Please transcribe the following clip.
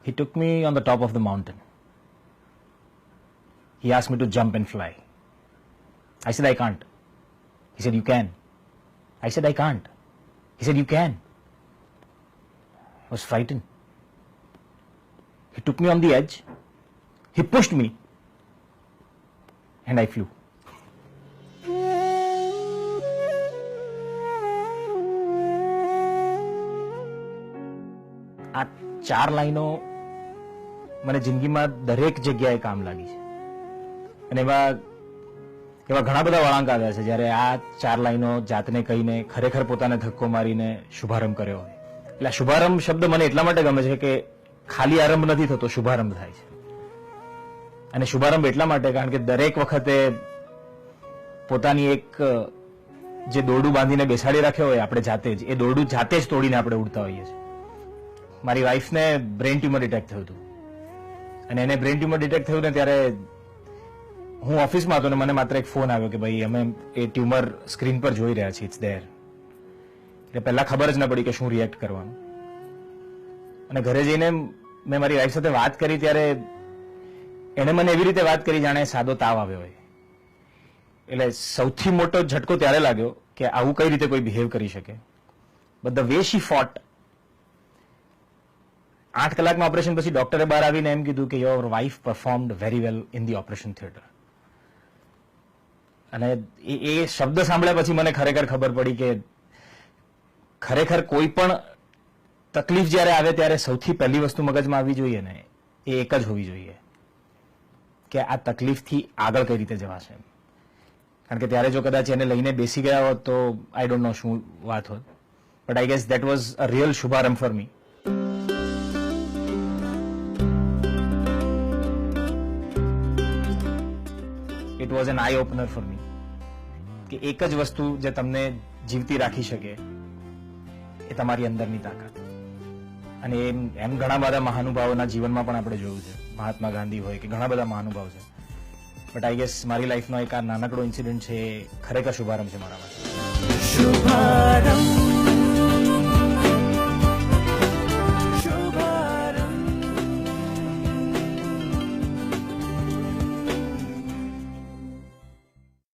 He took me on the top of the mountain. He asked me to jump and fly. I said, I can't. He said, you can. I said, I can't. He said, you can. I was frightened. He took me on the edge. He pushed me. And I flew. આ 4 લાઈનો મને જિંદગીમાં દરેક જગ્યાએ કામ લાગી છે અને એવા ઘણા બધા વળાંક આવ્યા છે જ્યારે આ 4 લાઈનો જાતને કહીને ખરેખર પોતાને ધક્કો મારીને શુભારંભ કર્યો હોય. એટલે આ શુભારંભ શબ્દ મને એટલા માટે ગમે છે કે ખાલી આરંભ નથી થતો, શુભારંભ થાય છે. અને શુભારંભ એટલા માટે કારણ કે દરેક વખતે પોતાની એક જે દોરડું બાંધીને બેસાડી રાખ્યો હોય આપણે જાતે જ, એ દોરડું જાતે જ તોડીને આપણે ઉડતા હોઈએ છીએ. મારી વાઈફને બ્રેન ટ્યુમર ડિટેક્ટ થયું હતું અને એને બ્રેન ટ્યુમર ડિટેક્ટ થયું ને ત્યારે હું ઓફિસમાં હતો ને મને માત્ર એક ફોન આવ્યો કે ભાઈ અમે એ ટ્યુમર સ્ક્રીન પર જોઈ રહ્યા છીએ, ઇટ્સ ધેર. એટલે પહેલા ખબર જ ન પડી કે શું રિએક્ટ કરવાનું. અને ઘરે જઈને મેં મારી વાઈફ સાથે વાત કરી ત્યારે એને મને એવી રીતે વાત કરી જાણે સાદો તાવ આવ્યો હોય. એટલે સૌથી મોટો ઝટકો ત્યારે લાગ્યો કે આવું કઈ રીતે કોઈ બિહેવ કરી શકે. બટ ધ વે શી ફોટ. 8 કલાકના ઓપરેશન પછી ડોક્ટરે બહાર આવીને એમ કીધું કે your wife performed very well in the operation theatre. અને એ શબ્દ સાંભળ્યા પછી મને ખરેખર ખબર પડી કે ખરેખર કોઈ પણ તકલીફ જ્યારે આવે ત્યારે સૌથી પહેલી વસ્તુ મગજમાં આવવી જોઈએ ને એ એક જ હોવી જોઈએ કે આ તકલીફથી આગળ કઈ રીતે જવાશે. કારણ કે ત્યારે જો કદાચ એને લઈને બેસી ગયા હોત તો આઈ ડોન્ટ નો શું વાત હોત. But I guess that was a real શુભારંભ for me. It was an eye opener for me કે એક જ વસ્તુ જે તમને જીવતી રાખી શકે એ તમારી અંદરની તાકાત. અને એમ ઘણા બધા મહાનુભાવોના જીવનમાં પણ આપણે જોયું છે. મહાત્મા ગાંધી હોય કે ઘણા બધા મહાનુભાવ છે. બટ આઈ ગેસ મારી લાઈફનો એક આ નાનકડો ઇન્સિડન્ટ છે, ખરેખર શુભારંભ છે મારા માટે. શુભારંભ.